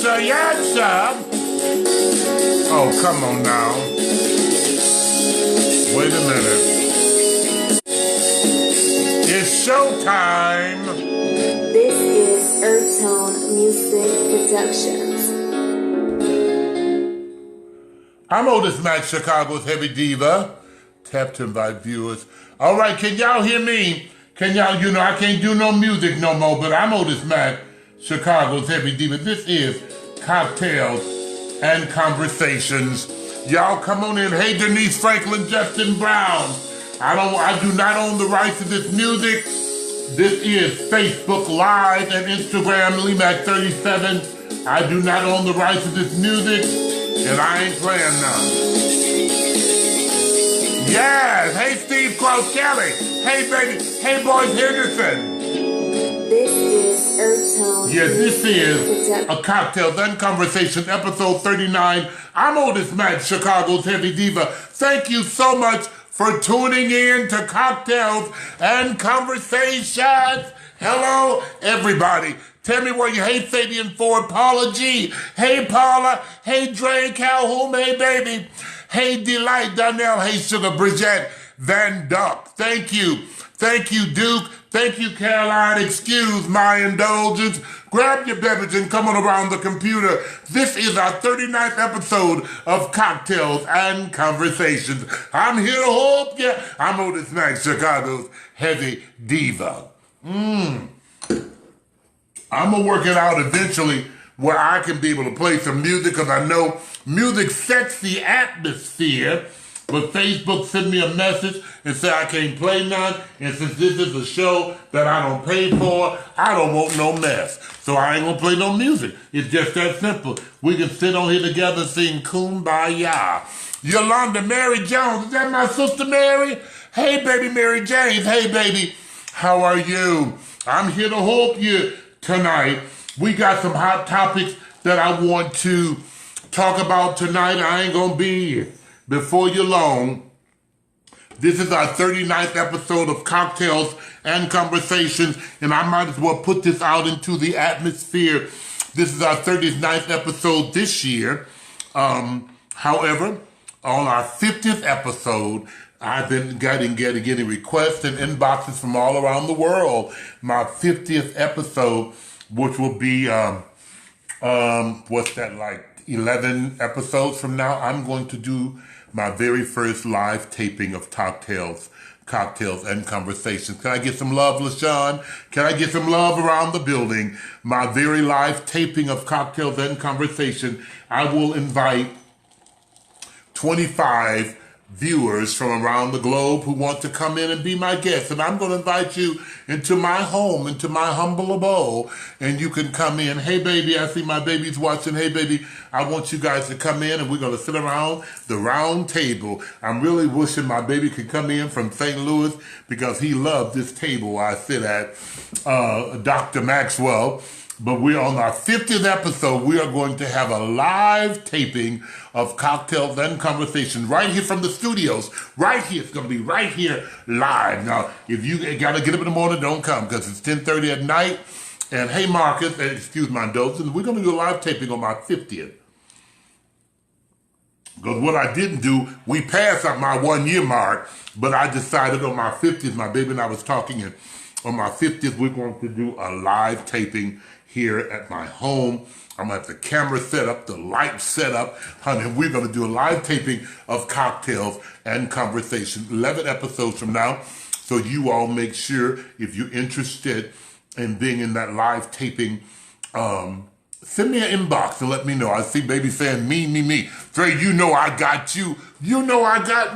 sir, yes, sir. Oh, come on now. Wait a minute. It's showtime. This is Earth-Tone Music Productions. I'm Otis Mack, Chicago's heavy diva. Tap to invite viewers. All right, can y'all hear me? Can y'all, I can't do no music no more, but I'm Otis Mack, Chicago's heavy diva. This is Cocktails and Conversations. Y'all come on in. Hey, Denise Franklin, Justin Brown. I do not own the rights to this music. This is Facebook Live and Instagram, LeeMac37. I do not own the rights to this music, and I ain't playing none. Yes, hey Steve Cross Kelly. Hey baby, hey boys Henderson. This is Earth-Tone. Yes, this is a Cocktails and Conversation, episode 39. I'm Otis Mack, Chicago's heavy diva. Thank you so much for tuning in to Cocktails and Conversations. Hello, everybody. Tell me where you hate Fabian Ford, Paula G. Hey, Paula. Hey, Dre Calhoun. Hey, baby. Hey, Delight Donnell. Hey, Sugar Bridget Van Duck. Thank you. Thank you, Duke. Thank you, Caroline. Excuse my indulgence. Grab your beverage and come on around the computer. This is our 39th episode of Cocktails and Conversations. I'm here to help you. I'm Otis Mack, Chicago's heavy diva. I'm going to work it out eventually where I can be able to play some music, because I know music sets the atmosphere. But Facebook sent me a message and said I can't play none. And since this is a show that I don't pay for, I don't want no mess. So I ain't going to play no music. It's just that simple. We can sit on here together and sing Kumbaya. Yolanda Mary Jones. Is that my sister Mary? Hey, baby Mary James. Hey, baby. How are you? I'm here to help you tonight. We got some hot topics that I want to talk about tonight. I ain't going to be before you long. This is our 39th episode of Cocktails and Conversations, and I might as well put this out into the atmosphere. This is our 39th episode this year. However, on our 50th episode, I've been getting requests and inboxes from all around the world. My 50th episode, which will be, what's that, like 11 episodes from now, I'm going to do my very first live taping of Cocktails and Conversations. Can I get some love, LaShawn? Can I get some love around the building? My very live taping of Cocktails and Conversation. I will invite 25 viewers from around the globe who want to come in and be my guests. And I'm going to invite you into my home, into my humble abode, and you can come in. Hey, baby, I see my baby's watching. Hey, baby, I want you guys to come in, and we're going to sit around the round table. I'm really wishing my baby could come in from St. Louis, because he loved this table I sit at, Dr. Maxwell. But we're on our 50th episode. We are going to have a live taping of Cocktails and Conversation right here from the studios. Right here. It's going to be right here live. Now, if you got to get up in the morning, don't come, because it's 10:30 at night. And hey, Marcus, excuse my indulgence, we're going to do a live taping on my 50th. Because what I didn't do, we passed up my 1 year mark, but I decided on my 50th, my baby and I was talking, and on my 50th, we're going to do a live taping here at my home. I'm going to have the camera set up, the lights set up. Honey, we're going to do a live taping of Cocktails and Conversation, 11 episodes from now. So you all make sure, if you're interested in being in that live taping, send me an inbox and let me know. I see baby saying, me. Dre, you know I got you. You know I got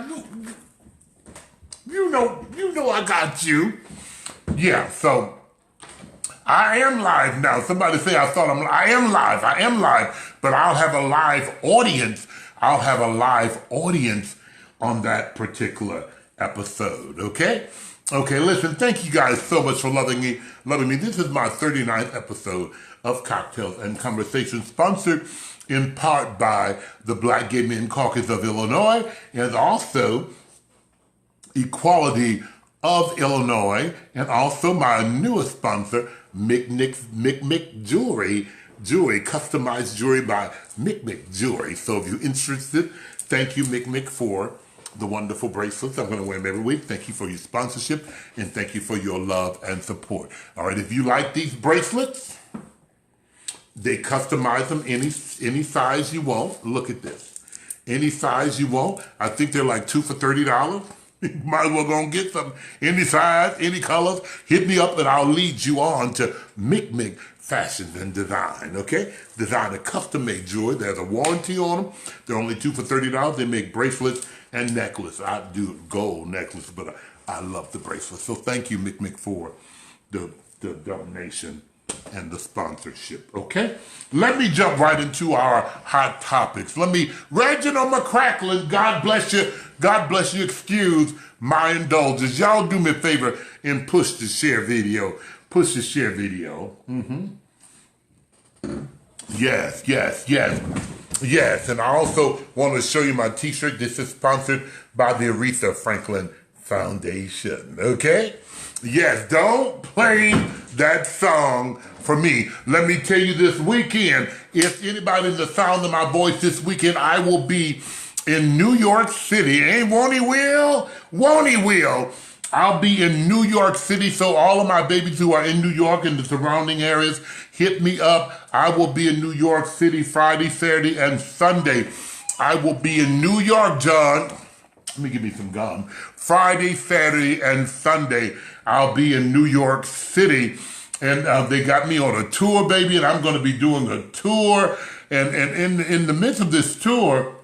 you. Yeah, so I am live now. Somebody say I am live, but I'll have a live audience. I'll have a live audience on that particular episode, okay? Okay, listen, thank you guys so much for loving me. This is my 39th episode of Cocktails and Conversations, sponsored in part by the Black Gay Men Caucus of Illinois, and also Equality of Illinois, and also my newest sponsor, Mick Jewelry, jewelry, customized jewelry by Mick Jewelry. So if you're interested, thank you, Mick, for the wonderful bracelets. I'm going to wear them every week. Thank you for your sponsorship, and thank you for your love and support. All right, if you like these bracelets, they customize them any size you want. Look at this. Any size you want. I think they're like 2 for $30. You might as well go and get some. Any size, any colors. Hit me up and I'll lead you on to Mick Fashion and Design, okay? Design a custom-made jewelry. There's a warranty on them. They're only 2 for $30. They make bracelets and necklace. I do gold necklace, but I love the bracelet. So thank you, Mick, for the donation and the sponsorship, okay? Let me jump right into our hot topics. Reginald McCracklin, God bless you. God bless you. Excuse my indulgence. Y'all do me a favor and push the share video. Push the share video. Yes. Yes, and I also want to show you my t-shirt. This is sponsored by the Aretha Franklin Foundation, okay? Yes, don't play that song for me. Let me tell you this weekend, if anybody in the sound of my voice this weekend, I will be in New York City. Won't he will? I'll be in New York City, so all of my babies who are in New York and the surrounding areas, hit me up. I will be in New York City Friday, Saturday, and Sunday. I will be in New York, John. Let me give me some gum. Friday, Saturday, and Sunday, I'll be in New York City. And they got me on a tour, baby, and I'm going to be doing a tour. And in the midst of this tour,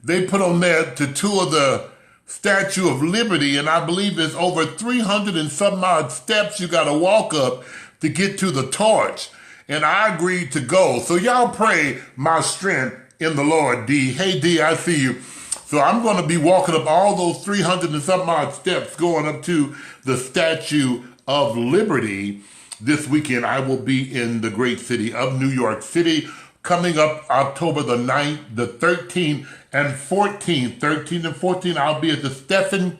they put on there to tour the Statue of Liberty, and I believe there's over 300 and some odd steps you got to walk up to get to the torch. And I agreed to go. So y'all pray my strength in the Lord, D. Hey, D, I see you. So I'm going to be walking up all those 300 and some odd steps going up to the Statue of Liberty this weekend. I will be in the great city of New York City coming up October the 9th, the 13th, and 14th. 13th and 14th, I'll be at the Stephens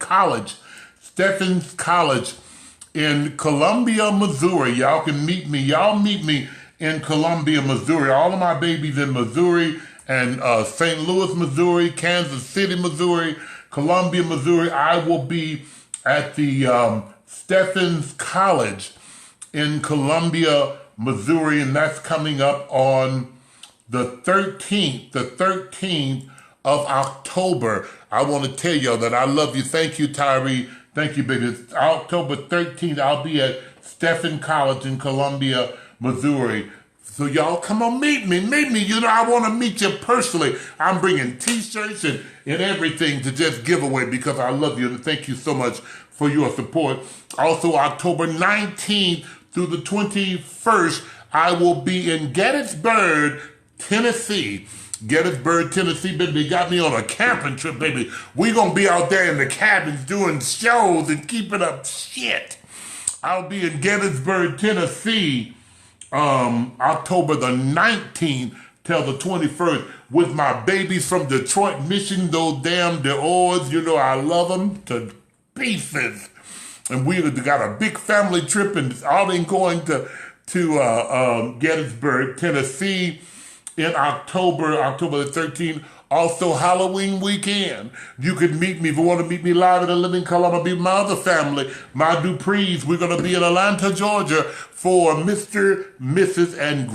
College in Columbia, Missouri. Y'all can meet me. Y'all meet me in Columbia, Missouri. All of my babies in Missouri and St. Louis, Missouri, Kansas City, Missouri, Columbia, Missouri. I will be at the Stephens College in Columbia, Missouri, and that's coming up on the 13th of October. I want to tell y'all that I love you. Thank you, Tyree. Thank you, baby. It's October 13th, I'll be at Stephens College in Columbia, Missouri. So y'all come on, meet me. You know, I want to meet you personally. I'm bringing t-shirts and everything to just give away because I love you. And thank you so much for your support. Also, October 19th through the 21st, I will be in Gettysburg, Tennessee. Gettysburg, Tennessee, baby. They got me on a camping trip, baby. We gonna be out there in the cabins doing shows and keeping up shit. I'll be in Gettysburg, Tennessee, October the 19th till the 21st with my babies from Detroit, Michigan, those damn DeOrs. You know I love them to pieces. And we got a big family trip and all in going to Gettysburg, Tennessee in October the 13th. Also Halloween weekend. You can meet me if you want to meet me live in the living color. I'm going to be with my other family, my Duprees. We're going to be in Atlanta, Georgia for Mr., Mrs., and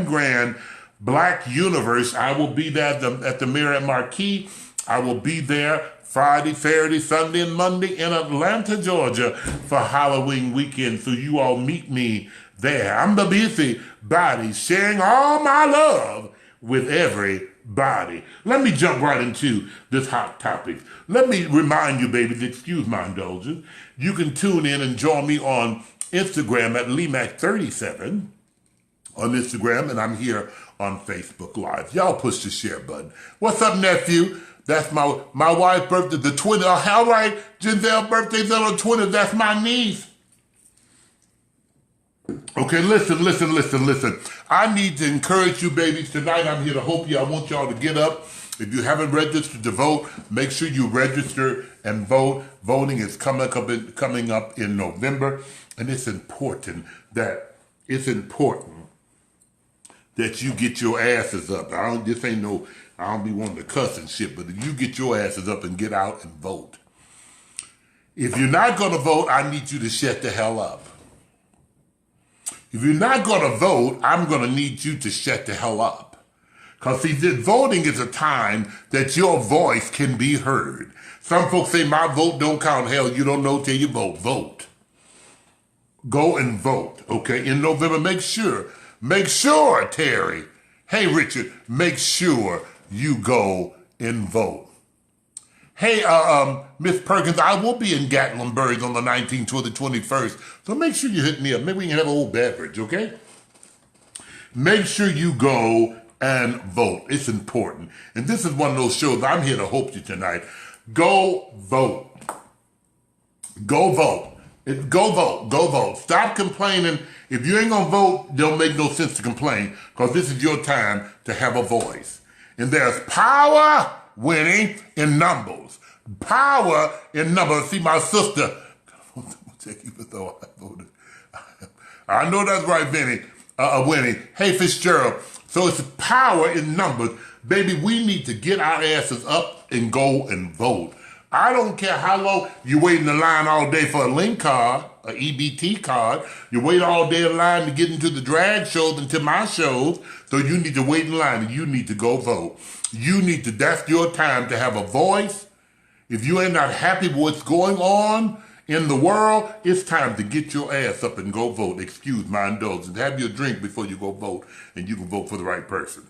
Grand Black Universe. I will be there at the Marriott Marquis. I will be there Friday, Saturday, Sunday, and Monday in Atlanta, Georgia for Halloween weekend. So you all meet me there. I'm the busy body sharing all my love with everybody. Let me jump right into this hot topic. Let me remind you, babies, excuse my indulgence, you can tune in and join me on Instagram at LeeMac37 on Instagram, and I'm here on Facebook Live. Y'all push the share button. What's up, nephew? That's my wife's birthday, the 20th. All right, Giselle birthday's on the 20th. That's my niece. Okay, listen. I need to encourage you, babies. Tonight I'm here to hope you. I want y'all to get up. If you haven't registered to vote, make sure you register and vote. Voting is coming up in November, and it's important that it's important that you get your asses up. I don't be wanting to cuss and shit, but if you get your asses up and get out and vote. If you're not going to vote, I need you to shut the hell up. If you're not going to vote, I'm going to need you to shut the hell up. Because see, voting is a time that your voice can be heard. Some folks say my vote don't count. Hell, you don't know till you vote. Vote. Go and vote, okay? In November, make sure, Terry. Hey, Richard, make sure you go and vote. Hey, Miss Perkins, I will be in Gatlinburg on the 19th or the 21st, so make sure you hit me up. Maybe we can have a little beverage, okay? Make sure you go and vote. It's important. And this is one of those shows, I'm here to help you tonight. Go vote. Go vote. Go vote. Go vote. Stop complaining. If you ain't gonna vote, don't make no sense to complain, because this is your time to have a voice. And there's power winning in numbers. Power in numbers. See, my sister, even though I voted, I know that's right, Winnie. Hey, Fitzgerald. So it's power in numbers. Baby, we need to get our asses up and go and vote. I don't care how long you wait in the line all day for a link card, a EBT card. You wait all day in line to get into the drag shows and to my shows. So you need to wait in line and you need to go vote. That's your time to have a voice. If you ain't not happy with what's going on in the world, it's time to get your ass up and go vote. Excuse my indulgence. Have your drink before you go vote, and you can vote for the right person.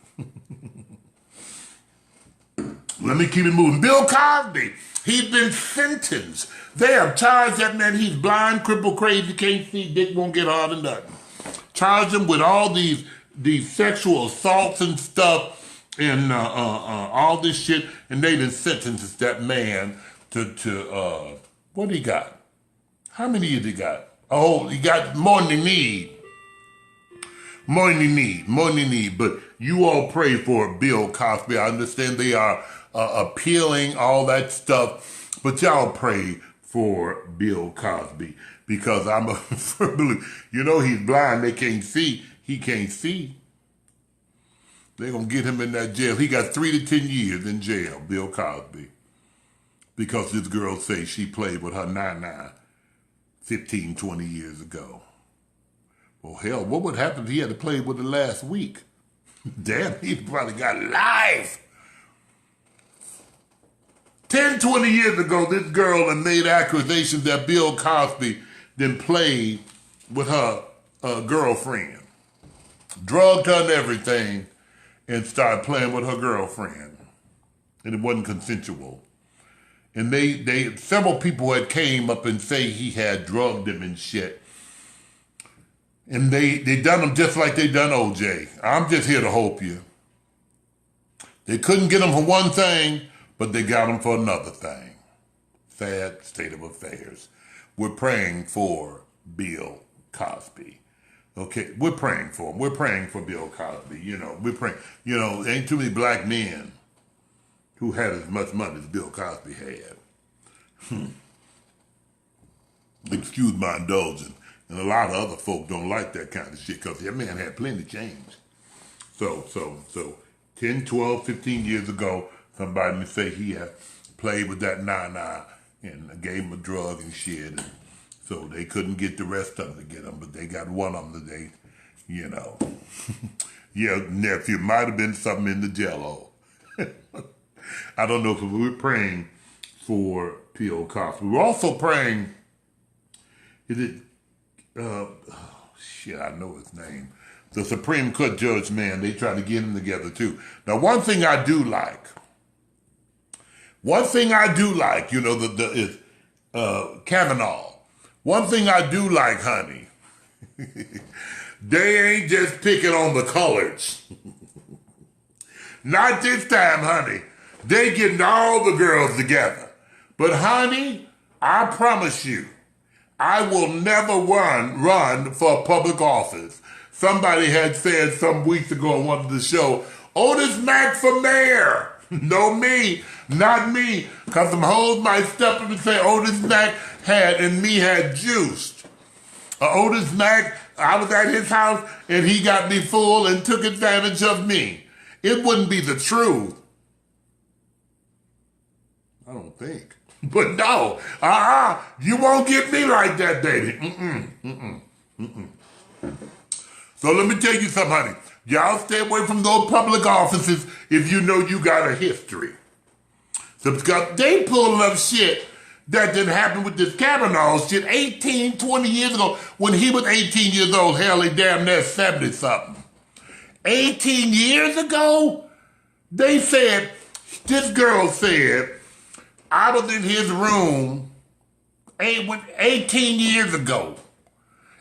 Let me keep it moving. Bill Cosby, he's been sentenced. They have charged that man. He's blind, crippled, crazy, can't see, dick won't get hard or nothing. Charged him with all these sexual assaults and stuff and all this shit, and they done sentenced that man to what he got? How many years he got? Oh, he got more than he need. More than he need. But you all pray for Bill Cosby. I understand they are appealing, all that stuff. But y'all pray for Bill Cosby, because I'm a firm believer. You know he's blind. They can't see. He can't see. They're going to get him in that jail. He got 3 to 10 years in jail, Bill Cosby, because this girl say she played with her nana 15, 20 years ago. Well, hell, what would happen if he had to play with her last week? Damn, he probably got life. 10, 20 years ago, this girl had made accusations that Bill Cosby then played with her girlfriend. Drugged her and everything and started playing with her girlfriend. And it wasn't consensual. And several people had came up and say he had drugged him and shit. And they done him just like they done OJ. I'm just here to help you. They couldn't get him for one thing, but they got him for another thing. Sad state of affairs. We're praying for Bill Cosby. Okay, we're praying for him. We're praying for Bill Cosby. We're praying. Ain't too many black men who had as much money as Bill Cosby had. Excuse my indulgence. And a lot of other folk don't like that kind of shit, because that man had plenty of change. So 10, 12, 15 years ago, somebody would say he had played with that nana and gave him a drug and shit. And so they couldn't get the rest of them to get him, but they got one of them today, Yeah, nephew, might have been something in the jello. I don't know, if we were praying for Bill Cosby. We were also praying, I know his name. The Supreme Court judge, man, they try to get him together too. Now, one thing I do like, is Kavanaugh. One thing I do like, honey, they ain't just picking on the coloreds. Not this time, honey. They getting all the girls together. But honey, I promise you, I will never run for public office. Somebody had said some weeks ago on one of the show, Otis Mack for mayor. No, me, not me. Because some hoes might step up and say Otis Mack had juiced. Otis Mack I was at his house and he got me full and took advantage of me. It wouldn't be the truth. I don't think. But no, you won't get me like that, baby. So let me tell you something, honey. Y'all stay away from those public offices if you know you got a history. So because they pulling up shit that didn't happen with this Kavanaugh shit 18, 20 years ago when he was 18 years old. Hell, he damn near 70-something. 18 years ago, they said, this girl said, I was in his room 18 years ago,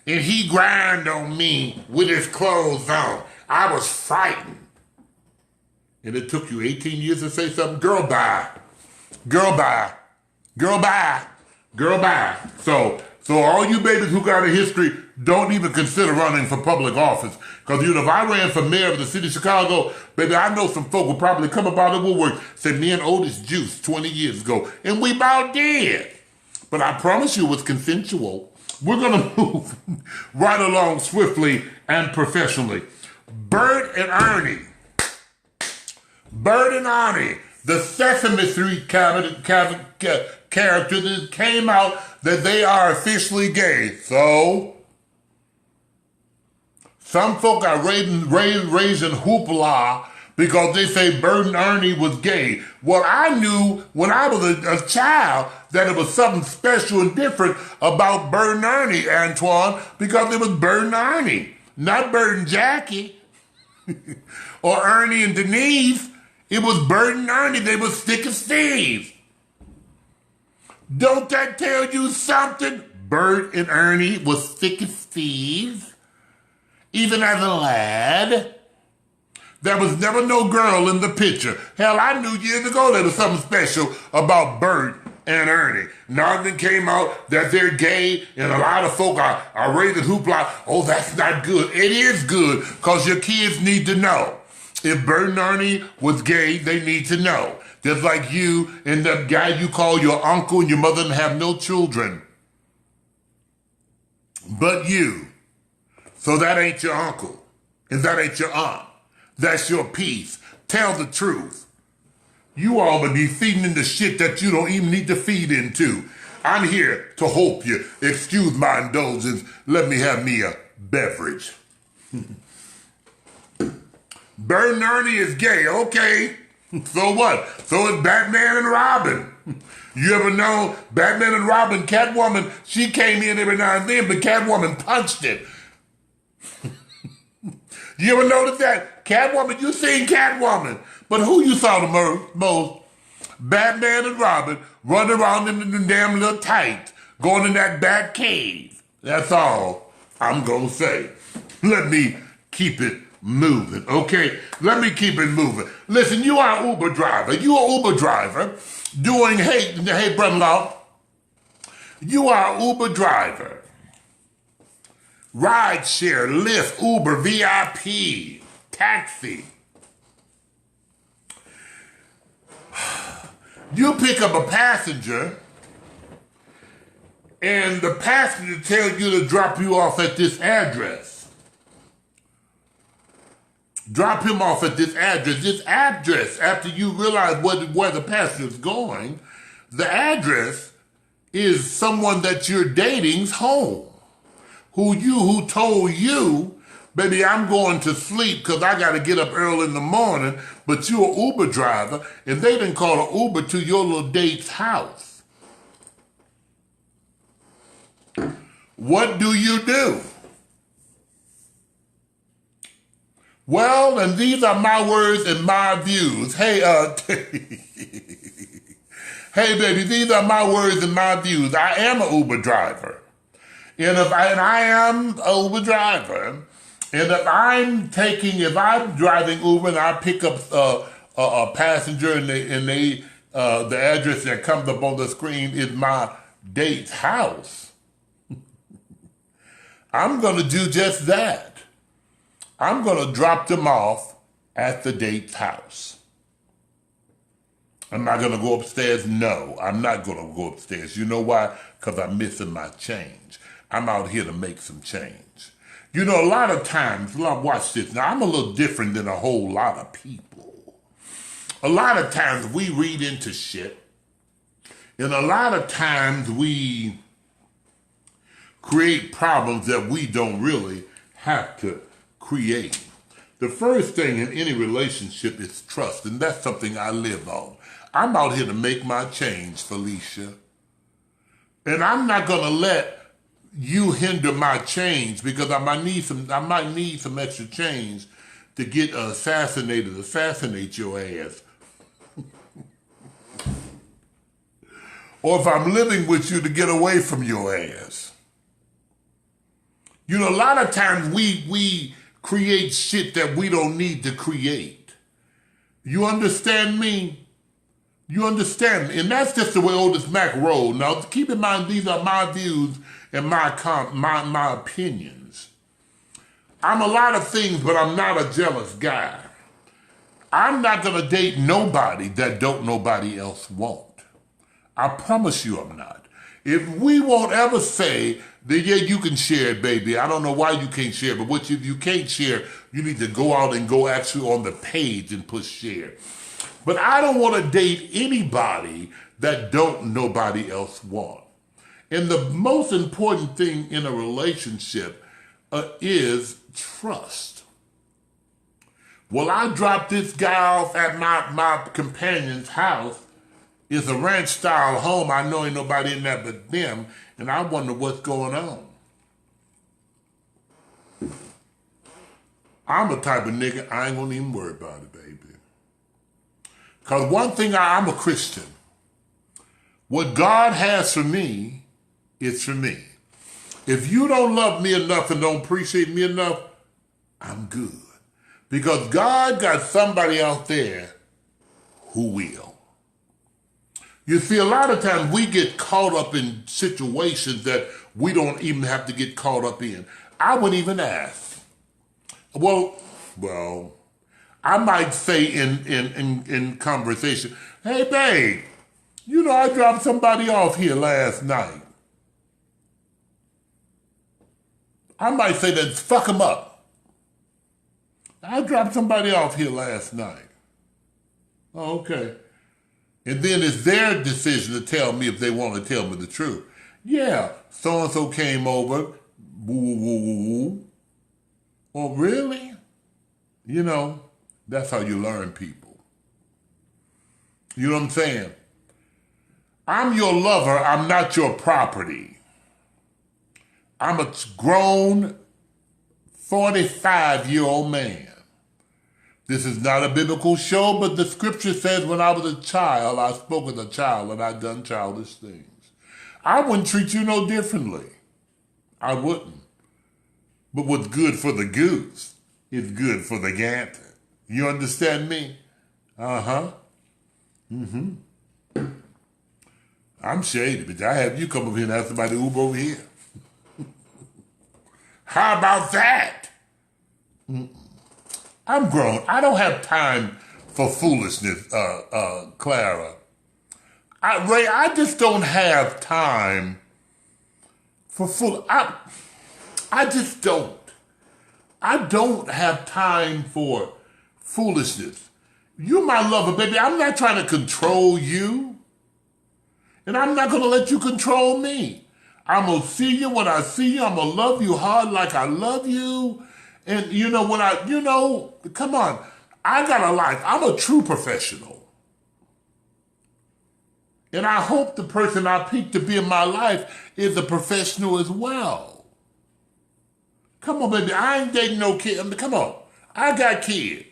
and he grinded on me with his clothes on. I was frightened. And it took you 18 years to say something? Girl, bye. Girl, bye. Girl, bye. Girl, bye. So all you babies who got a history, don't even consider running for public office. Because, if I ran for mayor of the city of Chicago, baby, I know some folk would probably come up out of the woodwork, say me and Otis juiced 20 years ago, and we about did. But I promise you it was consensual. We're going to move right along swiftly and professionally. Bert and Ernie. Bert and Ernie, the Sesame Street character that came out that they are officially gay. So, some folk are raising hoopla because they say Bert and Ernie was gay. Well, I knew when I was a child that it was something special and different about Bert and Ernie, Antoine, because it was Bert and Ernie, not Bert and Jackie or Ernie and Denise. It was Bert and Ernie. They were Stick of Steve. Don't that tell you something? Bert and Ernie was Stick of Steve. Even as a lad, there was never no girl in the picture. Hell, I knew years ago there was something special about Bert and Ernie. Now it came out that they're gay, and a lot of folk are raising hoopla. Oh, that's not good. It is good, because your kids need to know. If Bert and Ernie was gay, they need to know. Just like you and the guy you call your uncle and your mother didn't have no children. But you. So that ain't your uncle. And that ain't your aunt. That's your piece. Tell the truth. You all would be feeding into shit that you don't even need to feed into. I'm here to hope you. Excuse my indulgence. Let me have me a beverage. Bert and Ernie is gay, okay. So what? So is Batman and Robin. You ever know Batman and Robin, Catwoman, she came in every now and then, but Catwoman punched it. You ever notice that? Catwoman, you seen Catwoman, but who you saw the most? Batman and Robin running around in the damn little tights, going in that bat cave. That's all I'm gonna say. Let me keep it moving, okay? Let me keep it moving. Listen, you are an Uber driver. You are an Uber driver doing, hey, brother-in-law, you are an Uber driver. Rideshare, Lyft, Uber, VIP, taxi. You pick up a passenger, and the passenger tells you to drop you off at this address. Drop him off at this address. This address, after you realize where the passenger's going, the address is someone that you're dating's home. Who told you, baby, I'm going to sleep because I got to get up early in the morning, but you're an Uber driver, and they didn't call an Uber to your little date's house. What do you do? Well, and these are my words and my views. Hey, hey, baby, these are my words and my views. I am an Uber driver. And I am an Uber driver. And if I'm driving Uber and I pick up a passenger and the address that comes up on the screen is my date's house, I'm going to do just that. I'm going to drop them off at the date's house. I'm not going to go upstairs? No, I'm not going to go upstairs. You know why? Because I'm missing my change. I'm out here to make some change. You know, a lot of times, watch this. Now, I'm a little different than a whole lot of people. A lot of times we read into shit, and a lot of times we create problems that we don't really have to create. The first thing in any relationship is trust, and that's something I live on. I'm out here to make my change, Felicia. And I'm not gonna let you hinder my change because I might need some extra change to get assassinate your ass. Or if I'm living with you, to get away from your ass. You know, a lot of times we create shit that we don't need to create. You understand me? You understand me? And that's just the way Otis Mac rolled. Now, keep in mind, these are my views and my opinions. I'm a lot of things, but I'm not a jealous guy. I'm not gonna date nobody that don't nobody else want. I promise you I'm not. If we won't ever say that, yeah, you can share it, baby. I don't know why you can't share, but what you can't share, you need to go out and go actually on the page and push share. But I don't want to date anybody that don't nobody else want. And the most important thing in a relationship is trust. Well, I dropped this guy off at my companion's house. It's a ranch-style home. I know ain't nobody in there but them, and I wonder what's going on. I'm the type of nigga, I ain't gonna even worry about it, baby. Because one thing, I'm a Christian. What God has for me, it's for me. If you don't love me enough and don't appreciate me enough, I'm good. Because God got somebody out there who will. You see, a lot of times we get caught up in situations that we don't even have to get caught up in. I wouldn't even ask. Well, I might say in conversation, hey, babe, you know, I dropped somebody off here last night. I might say that, fuck them up. I dropped somebody off here last night. Oh, okay. And then it's their decision to tell me if they want to tell me the truth. Yeah, so-and-so came over. Woo, woo, woo, woo, woo. Oh, really? You know, that's how you learn people. You know what I'm saying? I'm your lover. I'm not your property. I'm a grown 45-year-old man. This is not a biblical show, but the scripture says when I was a child, I spoke as a child and I done childish things. I wouldn't treat you no differently. I wouldn't. But what's good for the goose is good for the gander. You understand me? Uh-huh. Mm-hmm. I'm shady, but I have you come over here and have somebody Uber over here. How about that? I'm grown. I don't have time for foolishness, Clara. Ray, I just don't have time for I just don't. I don't have time for foolishness. You're my lover, baby. I'm not trying to control you. And I'm not going to let you control me. I'm going to see you when I see you. I'm going to love you hard like I love you. And you know, come on. I got a life. I'm a true professional. And I hope the person I pick to be in my life is a professional as well. Come on, baby. I ain't dating no kid. I mean, come on. I got kids.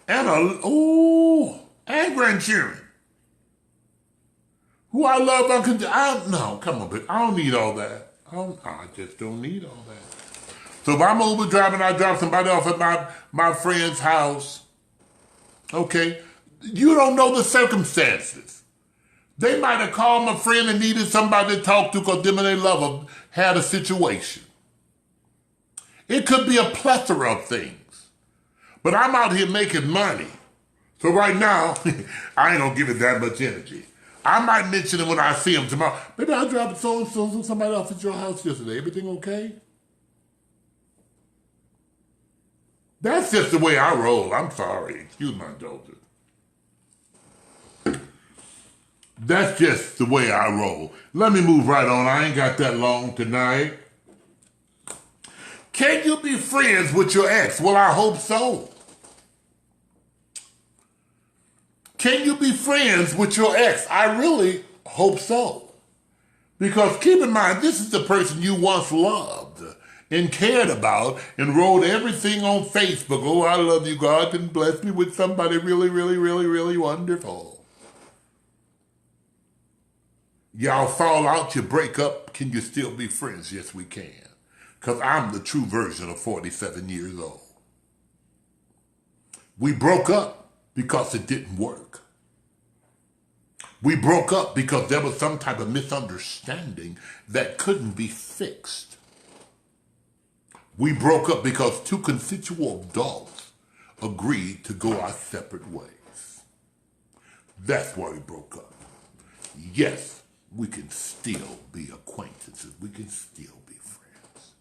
And and grandchildren. Who I love unconditionally. No, come on, baby. I don't need all that. I just don't need all that. So if I'm Uber driving, I drop somebody off at my friend's house. Okay? You don't know the circumstances. They might have called my friend and needed somebody to talk to because them and their lover had a situation. It could be a plethora of things. But I'm out here making money. So right now, I ain't gonna give it that much energy. I might mention it when I see him tomorrow. Baby, I dropped so-and-so somebody off at your house yesterday. Everything okay? That's just the way I roll. I'm sorry. Excuse my indulgence. That's just the way I roll. Let me move right on. I ain't got that long tonight. Can you be friends with your ex? Well, I hope so. Can you be friends with your ex? I really hope so. Because keep in mind, this is the person you once loved and cared about and wrote everything on Facebook. Oh, I love you. God can bless me with somebody really, really, really, really wonderful. Y'all fall out, you break up. Can you still be friends? Yes, we can. Because I'm the true version of 47 years old. We broke up because it didn't work. We broke up because there was some type of misunderstanding that couldn't be fixed. We broke up because two consensual adults agreed to go our separate ways. That's why we broke up. Yes, we can still be acquaintances. We can still be friends.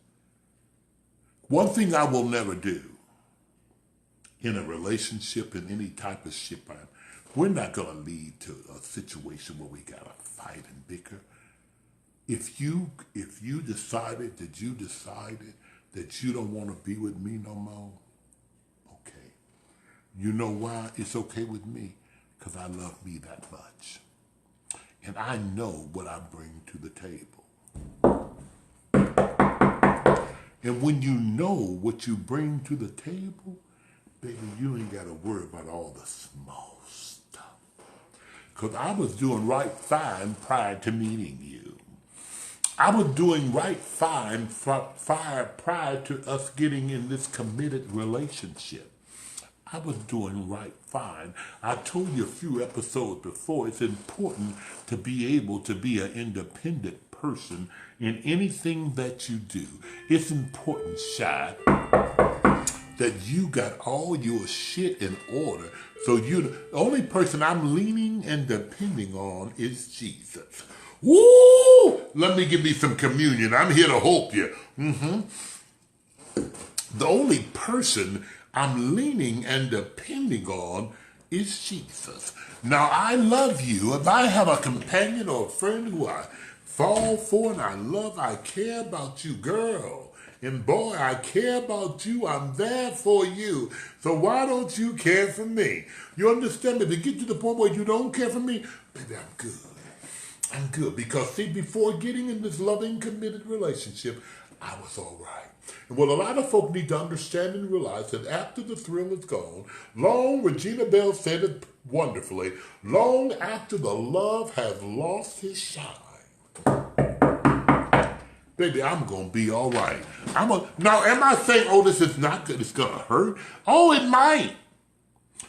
One thing I will never do in a relationship, in any type of ship, we're not going to lead to a situation where we got to fight and bicker. If you decided that you don't want to be with me no more, okay. You know why it's okay with me? Because I love me that much. And I know what I bring to the table. And when you know what you bring to the table, baby, you ain't got to worry about all the small stuff. Because I was doing right fine prior to meeting you. I was doing right fine prior to us getting in this committed relationship. I was doing right fine. I told you a few episodes before, it's important to be able to be an independent person in anything that you do. It's important, Shy, that you got all your shit in order. So the only person I'm leaning and depending on is Jesus. Woo! Let me give you some communion. I'm here to help you. The only person I'm leaning and depending on is Jesus. Now, I love you. If I have a companion or a friend who I fall for and I love, I care about you, girl. And boy, I care about you. I'm there for you. So why don't you care for me? You understand me? To get to the point where you don't care for me, baby, I'm good. I'm good. Because, see, before getting in this loving, committed relationship, I was all right. And what a lot of folk need to understand and realize that after the thrill is gone, Regina Bell said it wonderfully, long after the love has lost his shine. Baby, I'm going to be all right. Now, am I saying, oh, this is not good, it's going to hurt? Oh, it might.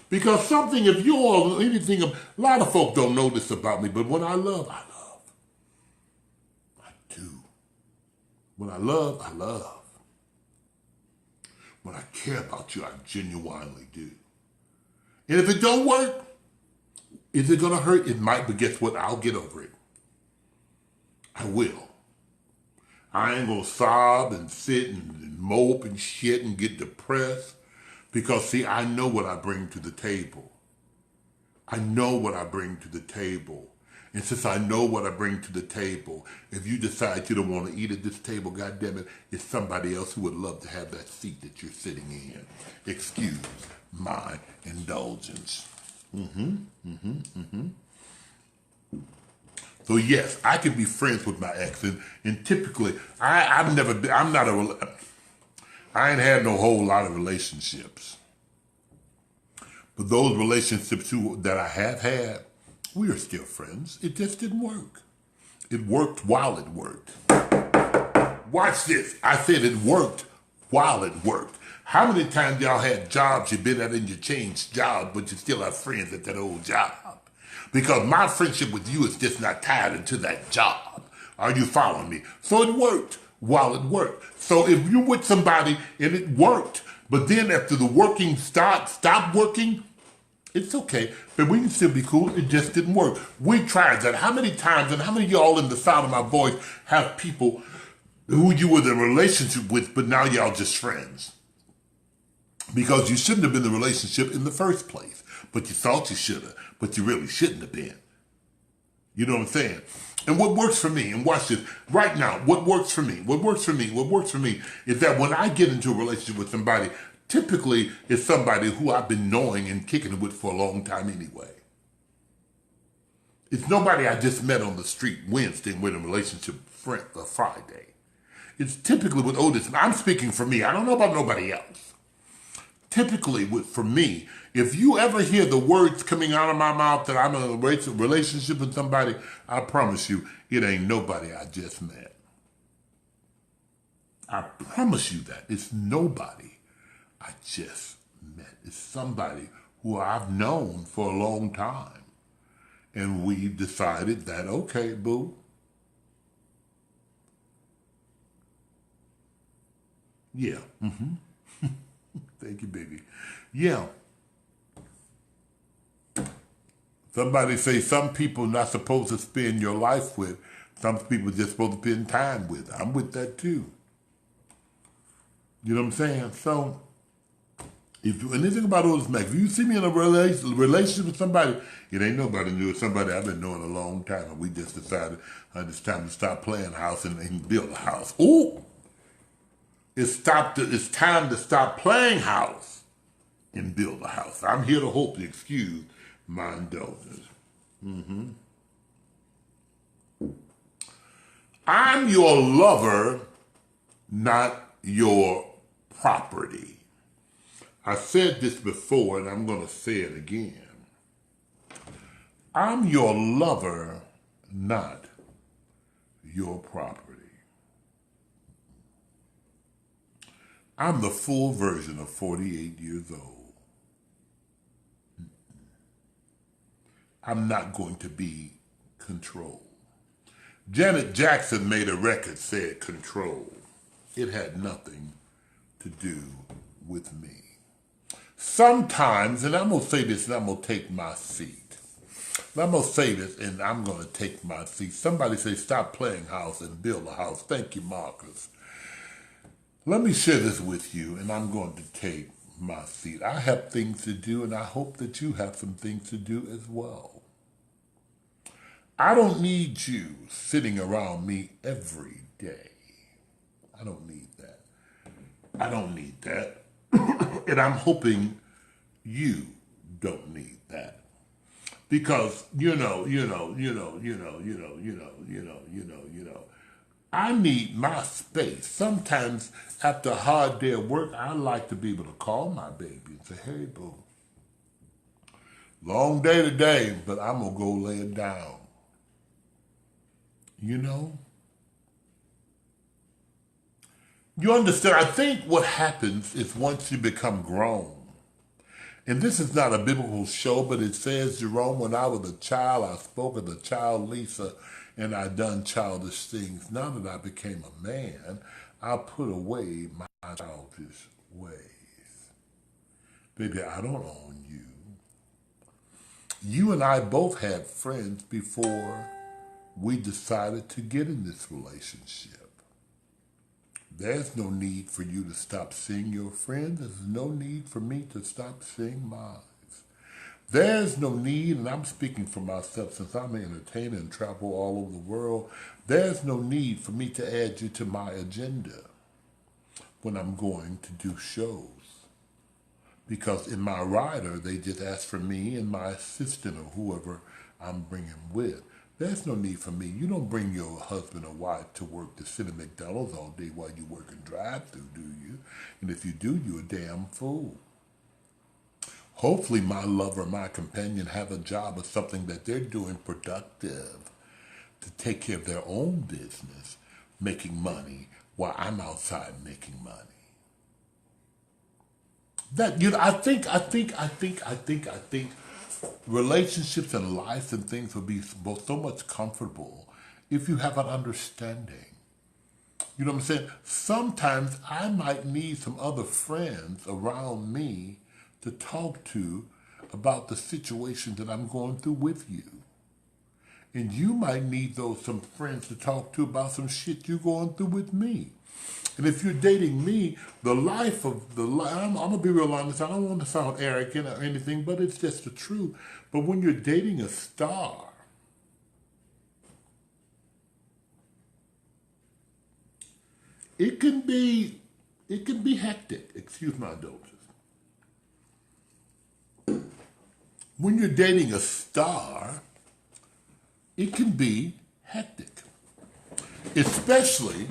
Because something, if you all, anything, a lot of folk don't know this about me, but when I love, I love. I do. When I love, I love. When I care about you, I genuinely do. And if it don't work, is it going to hurt? It might, but guess what? I'll get over it. I will. I ain't going to sob and sit and mope and shit and get depressed because, see, I know what I bring to the table. I know what I bring to the table. And since I know what I bring to the table, if you decide you don't want to eat at this table, goddammit, it's somebody else who would love to have that seat that you're sitting in. Excuse my indulgence. So yes, I can be friends with my ex, and typically, I ain't had no whole lot of relationships. But those relationships that I have had, we are still friends. It just didn't work. It worked while it worked. Watch this. I said it worked while it worked. How many times y'all had jobs you've been at and you changed jobs, but you still have friends at that old job? Because my friendship with you is just not tied into that job. Are you following me? So it worked while it worked. So if you're with somebody and it worked, but then after the working stopped working, it's okay, but we can still be cool. It just didn't work. We tried that. How many times, and how many of y'all in the sound of my voice have people who you were in a relationship with, but now y'all just friends? Because you shouldn't have been in the relationship in the first place. But you thought you should have, but you really shouldn't have been. You know what I'm saying? And what works for me, and watch this, right now, what works for me is that when I get into a relationship with somebody, typically it's somebody who I've been knowing and kicking it with for a long time anyway. It's nobody I just met on the street Wednesday and we're in a relationship Friday. It's typically with Otis, and I'm speaking for me, I don't know about nobody else. Typically, for me, if you ever hear the words coming out of my mouth that I'm in a relationship with somebody, I promise you, it ain't nobody I just met. I promise you that. It's nobody I just met. It's somebody who I've known for a long time. And we decided that, okay, boo. Yeah. Thank you, baby. Yeah. Somebody say some people not supposed to spend your life with. Some people just supposed to spend time with. I'm with that too. You know what I'm saying? So, if you anything about Otis Max, if you see me in a relationship with somebody, it ain't nobody new. It's somebody I've been knowing a long time, and we just decided it's time to stop playing house and build a house. Ooh! It's time to stop playing house and build a house. I'm here to hope to excuse my indulgence. I'm your lover, not your property. I said this before, and I'm going to say it again. I'm your lover, not your property. I'm the full version of 48 years old. I'm not going to be controlled. Janet Jackson made a record said control. It had nothing to do with me. Sometimes, and I'm going to say this and I'm going to take my seat. I'm going to say this and I'm going to take my seat. Somebody say stop playing house and build a house. Thank you, Marcus. Let me share this with you, and I'm going to take my seat. I have things to do, and I hope that you have some things to do as well. I don't need you sitting around me every day. I don't need that. I don't need that. And I'm hoping you don't need that. Because, I need my space. Sometimes after a hard day of work, I like to be able to call my baby and say, hey, boo, long day today, but I'm going to go lay it down. You know? You understand? I think what happens is once you become grown, and this is not a biblical show, but it says, Jerome, when I was a child, I spoke of the child Lisa, and I done childish things. Now that I became a man, I put away my childish ways. Baby, I don't own you. You and I both had friends before we decided to get in this relationship. There's no need for you to stop seeing your friends. There's no need for me to stop seeing mine. There's no need, and I'm speaking for myself since I'm an entertainer and travel all over the world, there's no need for me to add you to my agenda when I'm going to do shows. Because in my rider, they just ask for me and my assistant or whoever I'm bringing with. There's no need for me. You don't bring your husband or wife to work to sit at McDonald's all day while you work and drive-through, do you? And if you do, you're a damn fool. Hopefully my lover, my companion have a job or something that they're doing productive to take care of their own business, making money while I'm outside making money. That, I think relationships and life and things will be both so much comfortable if you have an understanding. You know what I'm saying? Sometimes I might need some other friends around me to talk to about the situation that I'm going through with you. And you might need some friends to talk to about some shit you're going through with me. And if you're dating me, I'm gonna be real honest. I don't want to sound arrogant or anything, but it's just the truth. But when you're dating a star, it can be hectic. Excuse my indulgence. When you're dating a star, it can be hectic, especially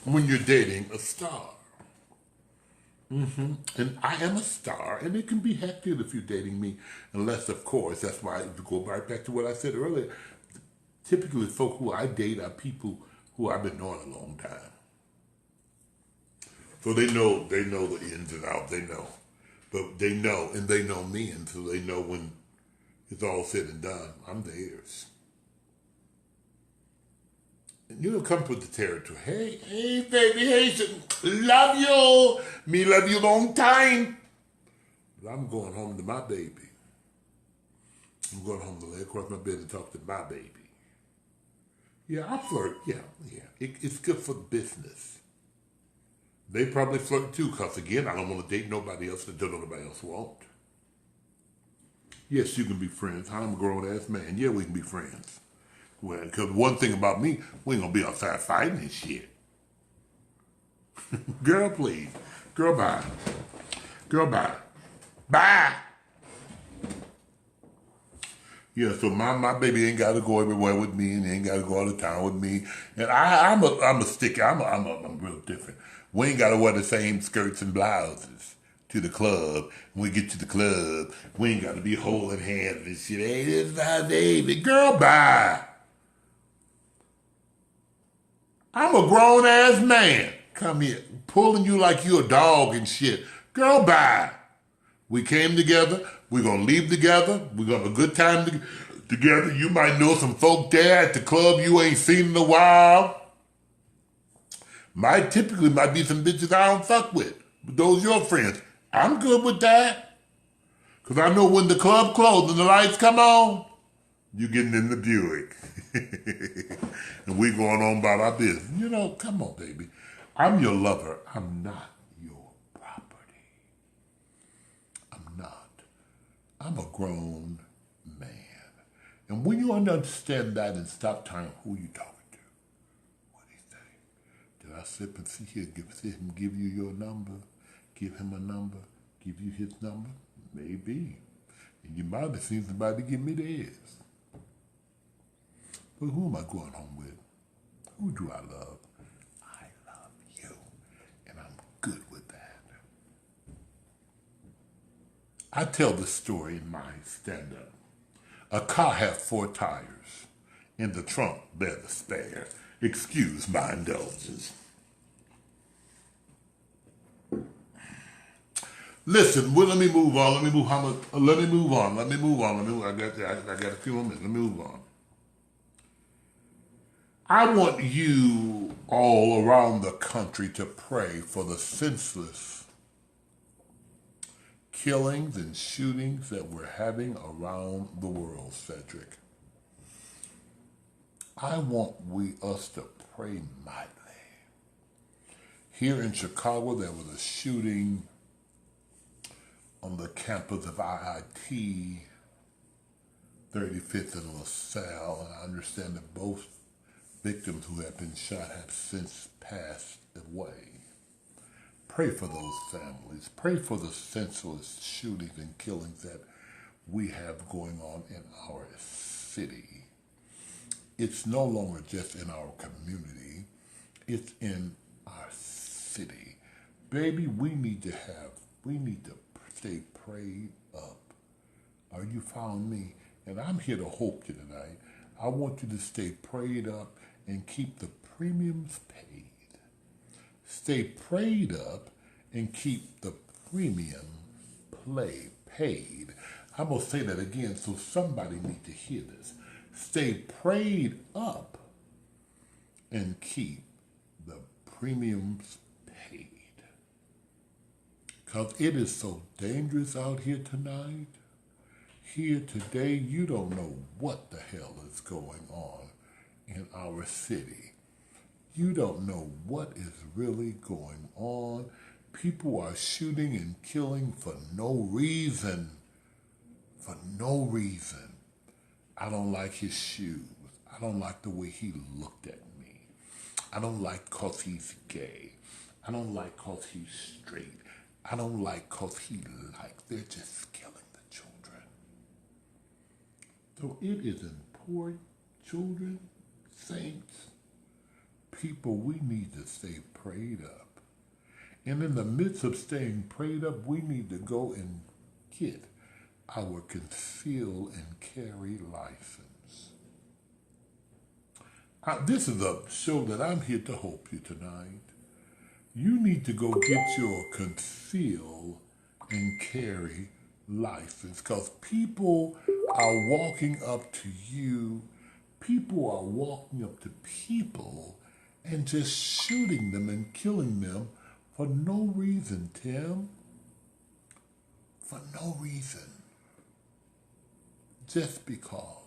when you're dating a star. And I am a star, and it can be hectic if you're dating me, unless, of course, that's why I go right back to what I said earlier. Typically, folk who I date are people who I've been knowing a long time. So they know the ins and outs, they know. But they know, and they know me, and so they know when it's all said and done, I'm theirs. And you know, comes with the territory. Hey, baby, hey, love you. Me love you long time. But I'm going home to my baby. I'm going home to lay across my bed and talk to my baby. Yeah, I flirt. Yeah. It's good for business. They probably flirt too, because again, I don't want to date nobody else that nobody else won't. Yes, you can be friends. I'm a grown-ass man. Yeah, we can be friends. Well, because one thing about me, we ain't going to be outside fighting and shit. Girl, please. Girl, bye. Girl, bye. Bye. Yeah, so my baby ain't got to go everywhere with me, and ain't got to go out of town with me. And I'm a sticker. I'm real different. We ain't got to wear the same skirts and blouses to the club. When we get to the club, we ain't got to be holding hands and shit. Hey, this is my baby. Girl, bye. I'm a grown-ass man. Come here, pulling you like you a dog and shit. Girl, bye. We came together. We're going to leave together. We're going to have a good time together. You might know some folk there at the club you ain't seen in a while. Typically might be some bitches I don't fuck with. But those your friends. I'm good with that. Because I know when the club closed and the lights come on, you getting in the Buick. And we going on about our business. You know, come on, baby. I'm your lover. I'm not your property. I'm not. I'm a grown man. And when you understand that and stop telling who you talking to, what do you think? Did I sip and see him give you your number? Give him a number? Give you his number? Maybe. And you might have seen somebody give me theirs. But who am I going home with? Who do I love? I love you. And I'm good with that. I tell this story in my stand-up. A car has 4 tires. In the trunk, there's a spare. Excuse my indulgence. Listen, well, let me move on. Let me move on. I got a few more minutes. Let me move on. I want you all around the country to pray for the senseless killings and shootings that we're having around the world, Cedric. I want us to pray mightily. Here in Chicago, there was a shooting on the campus of IIT, 35th and LaSalle, and I understand that both victims who have been shot have since passed away. Pray for those families. Pray for the senseless shootings and killings that we have going on in our city. It's no longer just in our community. It's in our city. Baby, we need to stay prayed up. Are you following me? And I'm here to hope you tonight. I want you to stay prayed up and keep the premiums paid. Stay prayed up and keep the premium paid. I'm going to say that again so somebody needs to hear this. Stay prayed up and keep the premiums paid. Because it is so dangerous out here tonight. Here today, you don't know what the hell is going on in our city. You don't know what is really going on. People are shooting and killing for no reason. For no reason. I don't like his shoes. I don't like the way he looked at me. I don't like 'cause he's gay. I don't like 'cause he's straight. I don't like 'cause they're just killing the children. So it is important, children, saints, people, we need to stay prayed up. And in the midst of staying prayed up, we need to go and get our conceal and carry license. This is a show that I'm here to help you tonight. You need to go get your conceal and carry license because people are walking up to you. People are walking up to people and just shooting them and killing them for no reason, Tim. For no reason. Just because.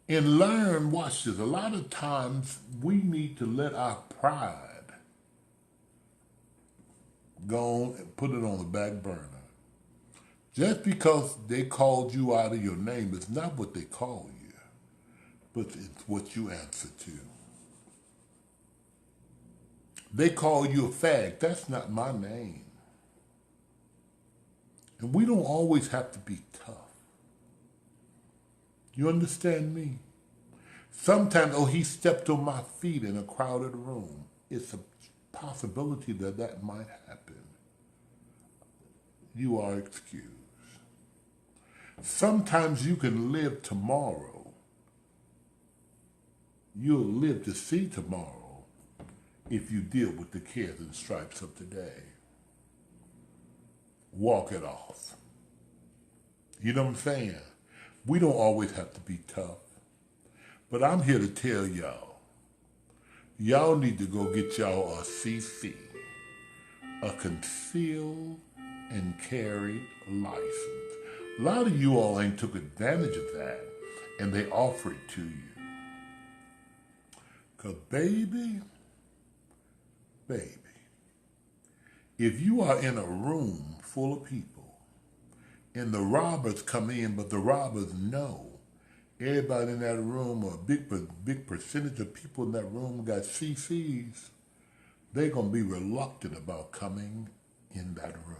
And learn, watch this, a lot of times we need to let our pride go on and put it on the back burner. Just because they called you out of your name, it's not what they call you, but it's what you answer to. They call you a fag. That's not my name. And we don't always have to be tough. You understand me? Sometimes, oh, he stepped on my feet in a crowded room. It's a possibility that that might happen. You are excused. Sometimes you can live tomorrow. You'll live to see tomorrow if you deal with the cares and stripes of today. Walk it off. You know what I'm saying? We don't always have to be tough. But I'm here to tell y'all, y'all need to go get y'all a CC, a conceal and carry license. A lot of you all ain't took advantage of that, and they offer it to you. Because baby, if you are in a room full of people, and the robbers come in, but the robbers know everybody in that room, or a big percentage of people in that room got CCs, they're going to be reluctant about coming in that room.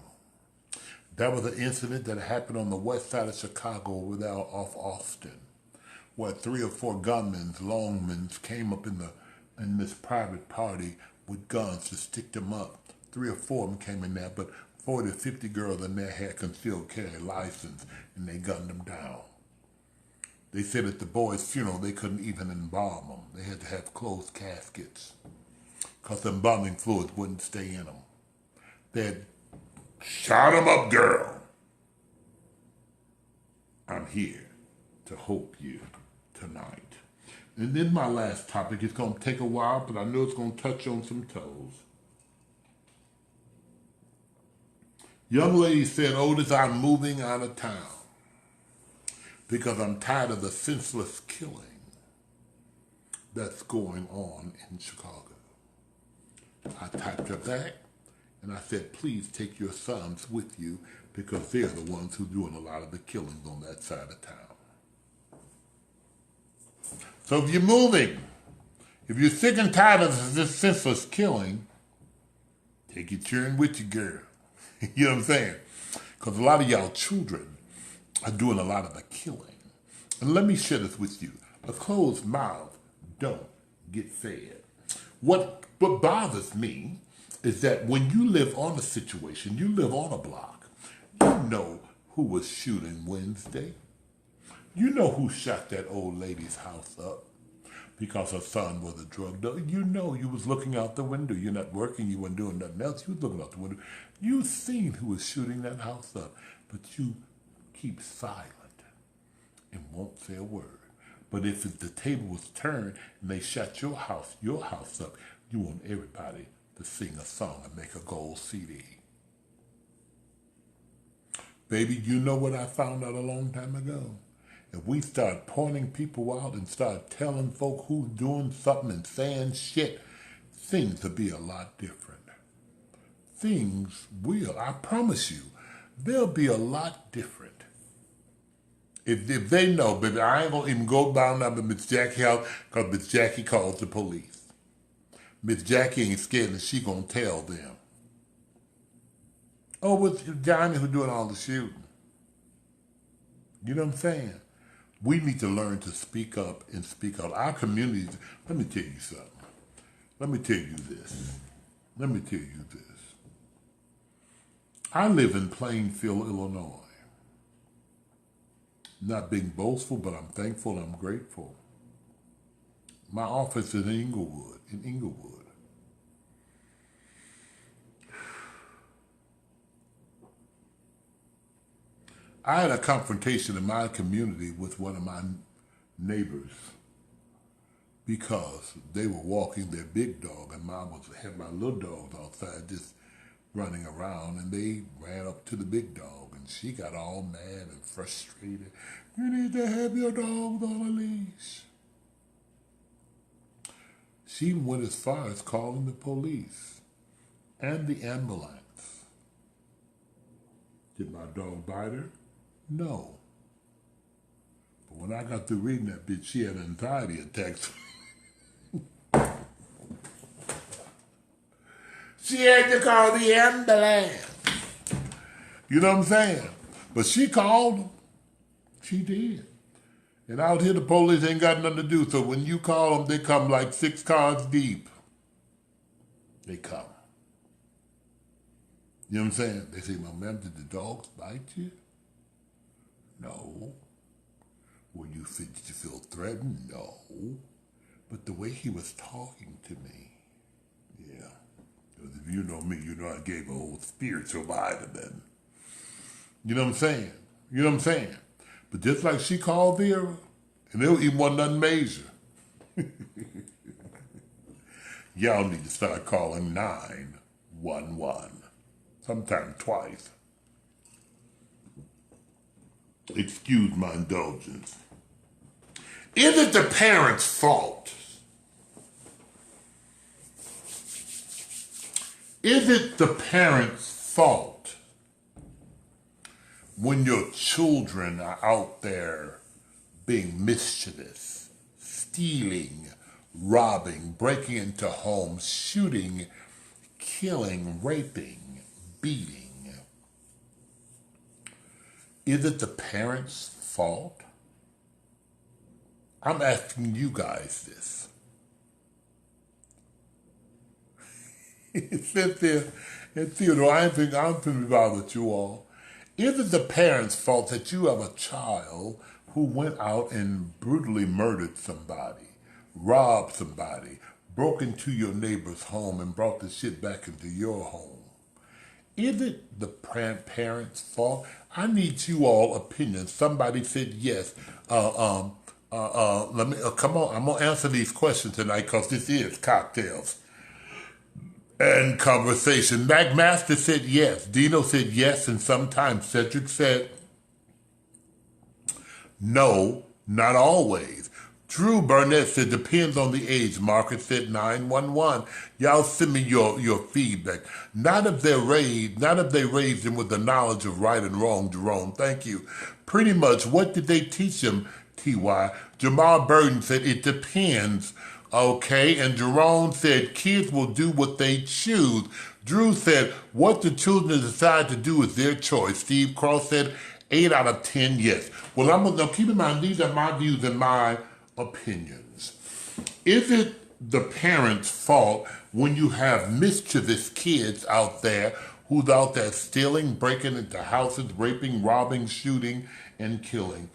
That was an incident that happened on the west side of Chicago over there off Austin, where 3 or 4 gunmen, longmen, came up in this private party with guns to stick them up. 3 or 4 of them came in there, but 40 or 50 girls in there had concealed carry license, and they gunned them down. They said at the boys' funeral they couldn't even embalm them. They had to have closed caskets because the embalming fluids wouldn't stay in them. They had shot them up, girl. I'm here to help you tonight. And then my last topic, it's going to take a while, but I know it's going to touch on some toes. Young lady said, Otis, I'm moving out of town because I'm tired of the senseless killing that's going on in Chicago. I typed her back and I said, please take your sons with you because they're the ones who are doing a lot of the killings on that side of town. So if you're moving, if you're sick and tired of this senseless killing, take your children with you, girl. You know what I'm saying? Because a lot of y'all children are doing a lot of the killing. And let me share this with you. A closed mouth don't get fed. What bothers me is that when you live on a situation, you live on a block, you know who was shooting Wednesday. You know who shot that old lady's house up because her son was a drug dealer. You know you was looking out the window. You're not working. You weren't doing nothing else. You was looking out the window. You seen who was shooting that house up, but you keep silent and won't say a word. But if the table was turned and they shot your house up, you want everybody to sing a song and make a gold CD. Baby, you know what I found out a long time ago? if we start pointing people out and start telling folk who's doing something and saying shit, things will be a lot different. Things will, I promise you, they'll be a lot different. If they know, baby, I ain't gonna even go down there to Miss Jackie house because Miss Jackie calls the police. Miss Jackie ain't scared and she gonna tell them. Oh, it's Johnny who's doing all the shooting. You know what I'm saying? We need to learn to speak up and speak out. Our communities, let me tell you something. Let me tell you this. Let me tell you this. I live in Plainfield, Illinois. Not being boastful, but I'm thankful and I'm grateful. My office is in Inglewood. I had a confrontation in my community with one of my neighbors because they were walking their big dog and Mom had my little dogs outside just running around, and they ran up to the big dog and she got all mad and frustrated. You need to have your dogs on a leash. She went as far as calling the police and the ambulance. Did my dog bite her? No. But when I got through reading that bitch, she had anxiety attacks. She had to call the ambulance. You know what I'm saying? But she called them. She did. And out here the police ain't got nothing to do. So when you call them, they come like 6 cars deep. They come. You know what I'm saying? They say, "My ma'am, did the dogs bite you?" No. Did you feel threatened? No. But the way he was talking to me, yeah. Because if you know me, you know I gave a whole spiritual vitamin. You know what I'm saying? You know what I'm saying? But just like she called Vera, and it even wasn't nothing major. Y'all need to start calling 911. Sometimes twice. Excuse my indulgence. Is it the parents' fault? Is it the parents' fault when your children are out there being mischievous, stealing, robbing, breaking into homes, shooting, killing, raping, beating? Is it the parents' fault? I'm asking you guys this. Cynthia and Theodore, I don't think we bother you all. Is it the parents' fault that you have a child who went out and brutally murdered somebody, robbed somebody, broke into your neighbor's home and brought the shit back into your home? Is it the parents' fault? I need you all opinions. Somebody said yes. Come on. I'm gonna answer these questions tonight because this is Cocktails and Conversation. McMaster said yes. Dino said yes, and sometimes Cedric said no, not always. Drew Burnett said, depends on the age. Margaret said 911. Y'all send me your feedback. Not if they raised them with the knowledge of right and wrong, Jerome. Thank you. Pretty much, what did they teach them, T.Y.? Jamal Burton said, it depends. Okay, and Jerome said, kids will do what they choose. Drew said, what the children decide to do is their choice. Steve Cross said, 8 out of 10, yes. Well, I'm going to keep in mind, these are my views and my opinions. Is it the parents' fault when you have mischievous kids out there who's out there stealing, breaking into houses, raping, robbing, shooting, and killing?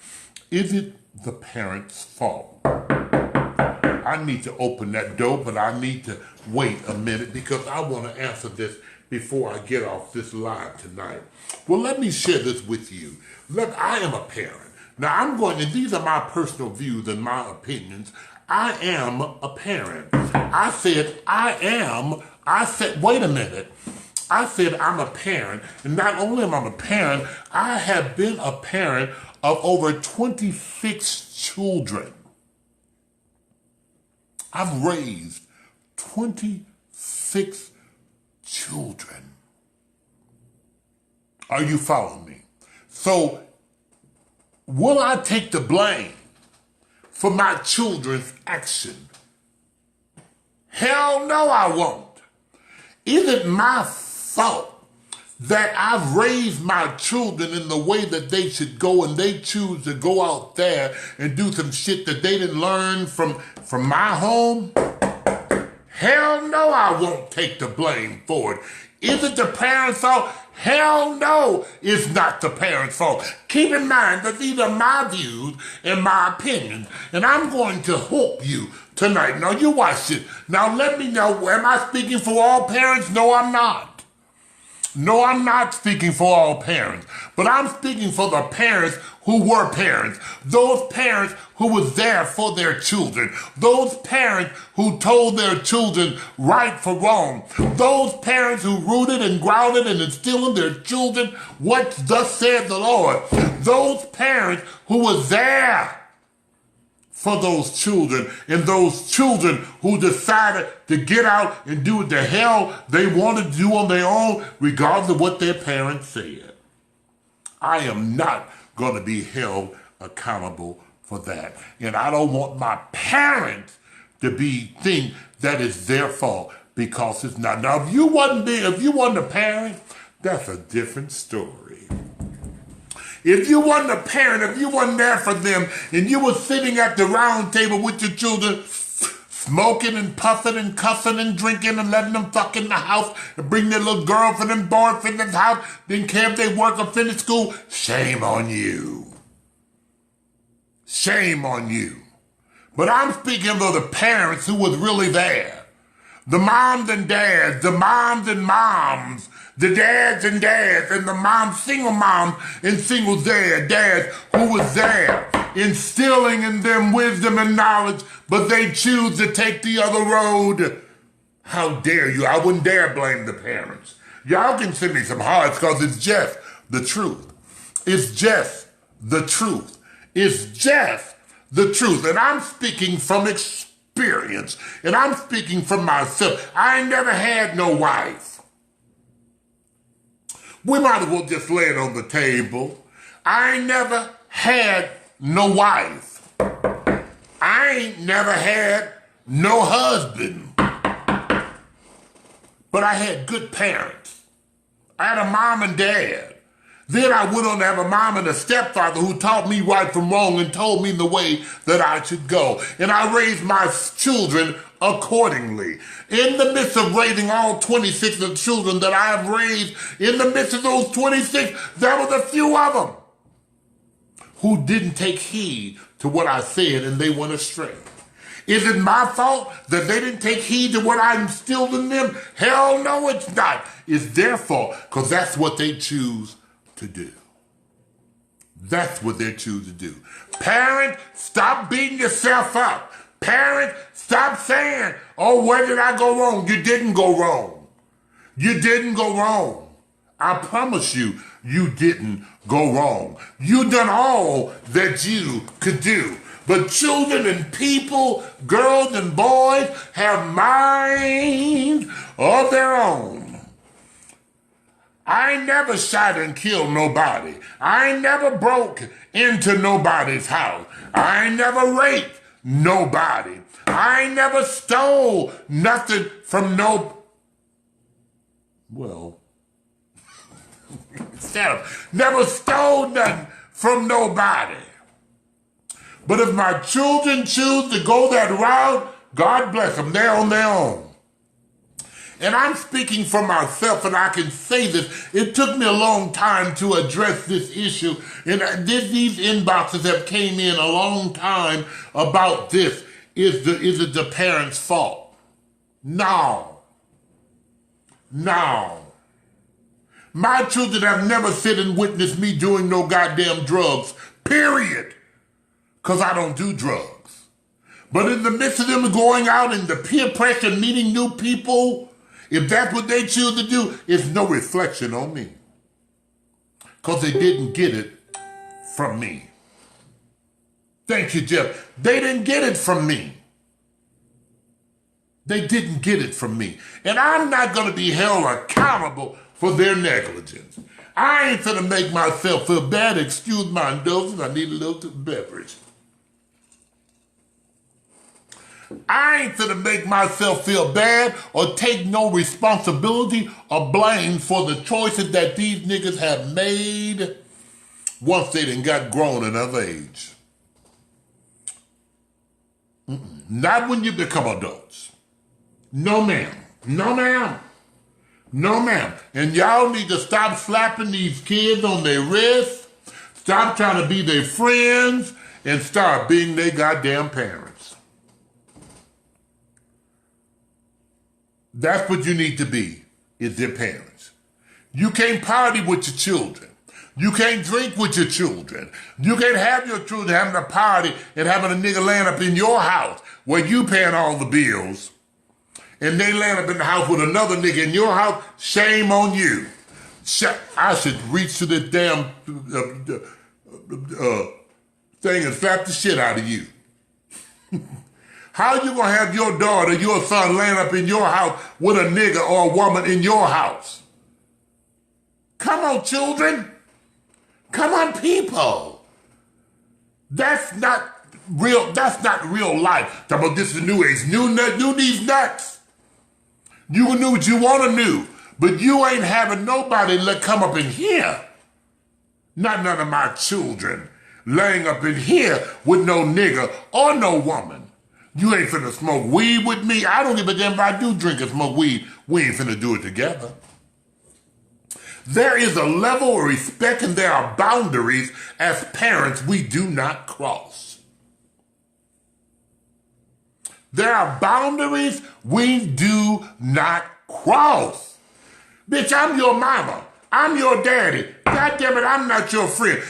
Is it the parents' fault? I need to open that door, but I need to wait a minute because I want to answer this before I get off this live tonight. Well, let me share this with you. Look, I am a parent. Now, these are my personal views and my opinions. I am a parent. Wait a minute. I said I'm a parent, and not only am I a parent, I have been a parent of over 26 children. I've raised 26 children. Are you following me? So, will I take the blame for my children's action? Hell no, I won't. Is it my fault that I've raised my children in the way that they should go and they choose to go out there and do some shit that they didn't learn from my home? Hell no, I won't take the blame for it. Is it the parents' fault? Hell no, it's not the parents' fault. Keep in mind that these are my views and my opinions, and I'm going to hook you tonight. Now, you watch it. Now, let me know, am I speaking for all parents? No, I'm not. No, I'm not speaking for all parents, but I'm speaking for the parents who were parents, those parents who was there for their children, those parents who told their children right for wrong, those parents who rooted and grounded and instilled in their children what thus said the Lord, those parents who was there for those children, and those children who decided to get out and do what the hell they wanted to do on their own, regardless of what their parents said. I am not going to be held accountable for that. And I don't want my parents to think that it's their fault, because it's not. Now, if you wasn't a parent, that's a different story. If you wasn't a parent, if you wasn't there for them, and you were sitting at the round table with your children, smoking and puffing and cussing and drinking and letting them fuck in the house and bring their little girlfriend and boyfriend in the house, didn't care if they work or finish school, shame on you. Shame on you. But I'm speaking for the parents who was really there. The moms and dads, the moms and moms, the dads and dads, and the moms, single moms and single dads who was there, instilling in them wisdom and knowledge, but they choose to take the other road. How dare you? I wouldn't dare blame the parents. Y'all can send me some hearts, because it's just the truth. It's just the truth. It's just the truth. And I'm speaking from experience, and I'm speaking from myself. I ain't never had no wife. We might as well just lay it on the table. I ain't never had no wife. I ain't never had no husband. But I had good parents. I had a mom and dad. Then I went on to have a mom and a stepfather who taught me right from wrong and told me the way that I should go. And I raised my children accordingly. In the midst of raising all 26 of the children that I have raised, in the midst of those 26, there was a few of them who didn't take heed to what I said, and they went astray. Is it my fault that they didn't take heed to what I instilled in them? Hell no, it's not. It's their fault, because that's what they choose to do. That's what they choose to do. Parent, stop beating yourself up. Parent, stop saying, oh, where did I go wrong? You didn't go wrong. You didn't go wrong. I promise you, you didn't go wrong. You done all that you could do. But children and people, girls and boys, have minds of their own. I ain't never shot and killed nobody. I ain't never broke into nobody's house. I ain't never raped nobody. I ain't never stole nothing from never stole nothing from nobody. But if my children choose to go that route, God bless them, they're on their own. And I'm speaking for myself, and I can say this. It took me a long time to address this issue. And these inboxes have came in a long time about this. Is it the parents' fault? No. No. My children have never sit and witnessed me doing no goddamn drugs, period. Because I don't do drugs. But in the midst of them going out and the peer pressure, meeting new people, if that's what they choose to do, it's no reflection on me. Because they didn't get it from me. Thank you, Jeff. They didn't get it from me. They didn't get it from me. And I'm not going to be held accountable for their negligence. I ain't finna make myself feel bad. Excuse my indulgence. I need a little beverage. I ain't finna make myself feel bad or take no responsibility or blame for the choices that these niggas have made once they done got grown and of age. Not when you become adults. No ma'am. No ma'am. No ma'am. And y'all need to stop slapping these kids on their wrists, stop trying to be their friends, and start being their goddamn parents. That's what you need to be, is their parents. You can't party with your children. You can't drink with your children. You can't have your children having a party and having a nigga laying up in your house where you paying all the bills, and they laying up in the house with another nigga in your house. Shame on you. I should reach to this damn thing and slap the shit out of you. How you gonna have your daughter, your son laying up in your house with a nigga or a woman in your house? Come on, children. Come on, people. That's not real. That's not real life. Talk about this is new age. New these nuts. You knew what you want to know, but you ain't having nobody come up in here. Not none of my children laying up in here with no nigga or no woman. You ain't finna smoke weed with me. I don't give a damn if I do drink and smoke weed. We ain't finna do it together. There is a level of respect and there are boundaries as parents we do not cross. There are boundaries we do not cross. Bitch, I'm your mama. I'm your daddy. God damn it, I'm not your friend.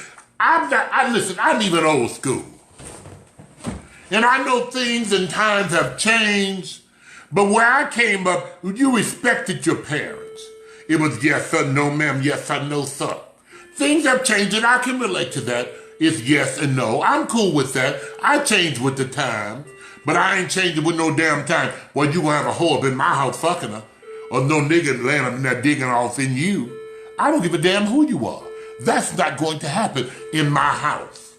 Listen, I'm even old school. And I know things and times have changed, but where I came up, you respected your parents. It was yes sir, no ma'am, yes sir, no sir. Things have changed and I can relate to that. It's yes and no. I'm cool with that. I change with the time, but I ain't changing with no damn time. Well, you gonna have a hoe up in my house fucking her, or no nigga laying up in there digging off in you. I don't give a damn who you are. That's not going to happen in my house.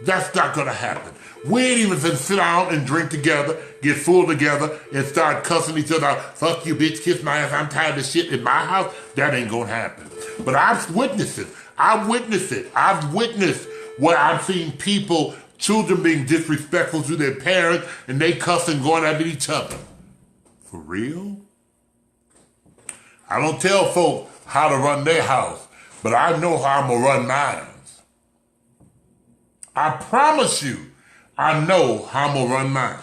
That's not gonna happen. We ain't even finna sit down and drink together, get full together, and start cussing each other out. Fuck you, bitch, kiss my ass, I'm tired of shit in my house. That ain't gonna happen. But I've witnessed it. I've witnessed where I've seen people, children being disrespectful to their parents, and they cussing going at each other. For real? I don't tell folks how to run their house, but I know how I'm gonna run mine. I promise you, I know how I'm gonna run mine.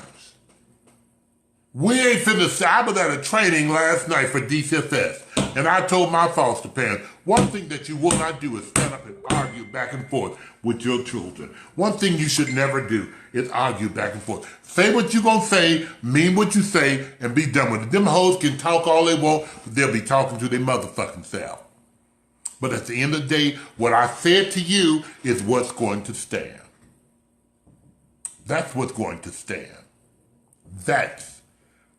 We ain't finna say, I was at a training last night for DCFS, and I told my foster parents, one thing that you will not do is stand up and argue back and forth with your children. One thing you should never do is argue back and forth. Say what you gonna say, mean what you say, and be done with it. Them hoes can talk all they want, but they'll be talking to their motherfucking self. But at the end of the day, what I said to you is what's going to stand. That's what's going to stand. That's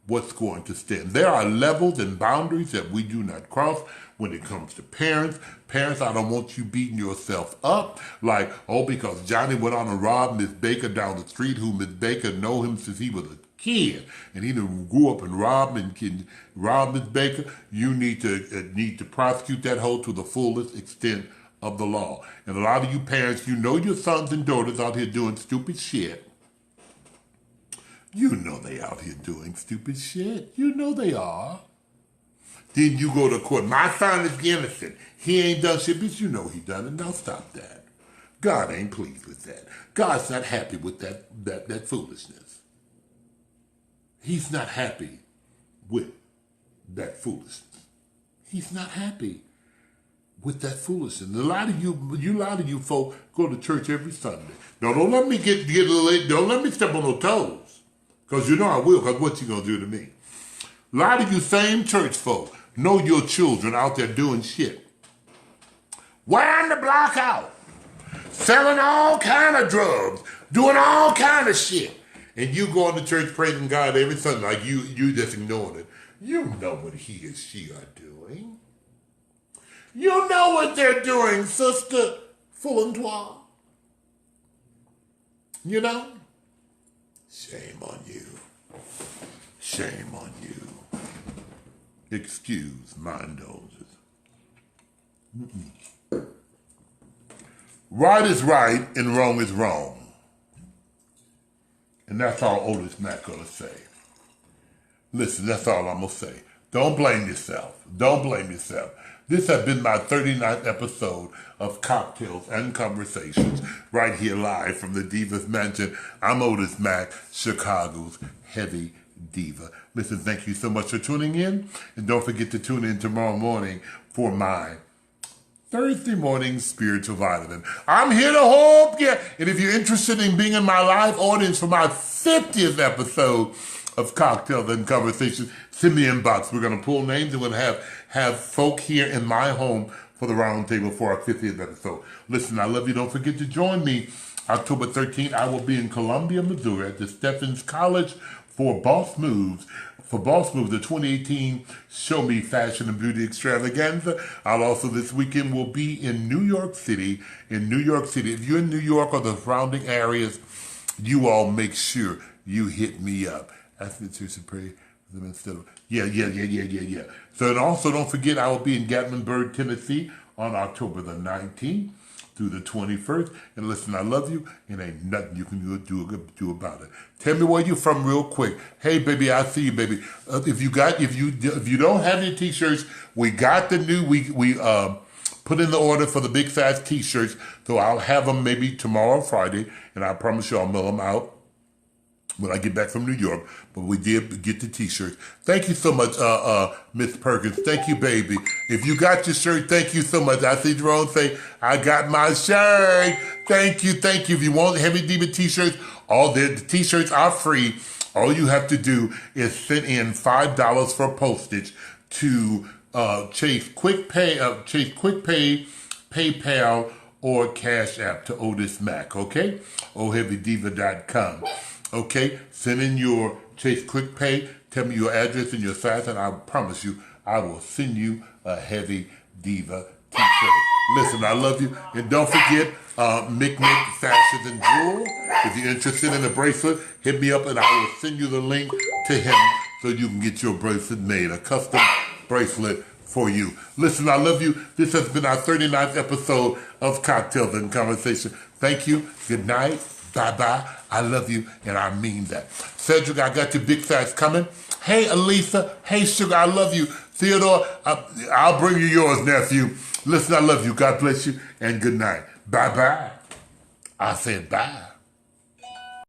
what's going to stand. There are levels and boundaries that we do not cross when it comes to parents. Parents, I don't want you beating yourself up like, oh, because Johnny went on and robbed Miss Baker down the street, who Miss Baker know him since he was a kid, and he grew up and robbed Miss Baker. You need to prosecute that hoe to the fullest extent of the law. And a lot of you parents, you know your sons and daughters out here doing stupid shit. You know they out here doing stupid shit. You know they are. Then you go to court. My son is innocent. He ain't done shit, but you know he done it. Now stop that. God ain't pleased with that. God's not happy with that foolishness. He's not happy with that foolishness. He's not happy with that foolishness. And a lot of you folk go to church every Sunday. Now don't let me get a little, don't let me step on no toes. Because you know I will, because what you gonna do to me? A lot of you same church folk know your children out there doing shit. Wearing the block out. selling all kind of drugs, doing all kind of shit. And you going to church praising God every Sunday like you just ignoring it. You know what he or she are doing. You know what they're doing, Sister Fulentois. You know? Shame on you. Shame on you. Excuse my indulgence. Right is right and wrong is wrong. And that's all Otis Mack gonna say. Listen, that's all I'm gonna say. Don't blame yourself. Don't blame yourself. This has been my 39th episode of Cocktails and Conversations, right here live from the Divas Mansion. I'm Otis Mack, Chicago's heavy diva. Listen, thank you so much for tuning in. And don't forget to tune in tomorrow morning for my Thursday morning spiritual vitamin. I'm here to help you. And if you're interested in being in my live audience for my 50th episode of Cocktails and Conversations, send me an inbox. We're going to pull names and we're going to have folk here in my home for the round table for our 50th episode. Listen, I love you. Don't forget to join me October 13th. I will be in Columbia, Missouri at the Stephens College for Boss Moves. For Boss Moves, the 2018 Show Me Fashion and Beauty Extravaganza. I'll also this weekend will be in New York City. If you're in New York or the surrounding areas, you all make sure you hit me up. Ask me to pray instead of yeah. So and also don't forget I will be in Gatlinburg, Tennessee on October the 19th through the 21st. And listen, I love you, and ain't nothing you can do about it. Tell me where you're from real quick. Hey, baby, I see you, baby. If you don't have your t-shirts, we got the new, we put in the order for the big size t-shirts, so I'll have them maybe tomorrow or Friday, and I promise you I'll mail them out when I get back from New York. But we did get the t-shirts. Thank you so much, Miss Perkins. Thank you, baby. If you got your shirt, thank you so much. I see Jerome say, I got my shirt. Thank you. If you want Heavy Diva t-shirts, all the t-shirts are free. All you have to do is send in $5 for postage to Chase Quick Pay, PayPal, or Cash App to Otis Mack, okay? OHeavyDiva.com. Okay, send in your Chase Quick Pay, tell me your address and your size, and I promise you, I will send you a Heavy Diva t-shirt. Listen, I love you. And don't forget, Mick Fashions and Jewel. If you're interested in a bracelet, hit me up and I will send you the link to him so you can get your bracelet made, a custom bracelet for you. Listen, I love you. This has been our 39th episode of Cocktails and Conversation. Thank you. Good night. Bye-bye. I love you, and I mean that. Cedric, I got your big size coming. Hey, Elisa. Hey, Sugar, I love you. Theodore, I'll bring you yours, nephew. Listen, I love you. God bless you, and good night. Bye-bye. I said bye.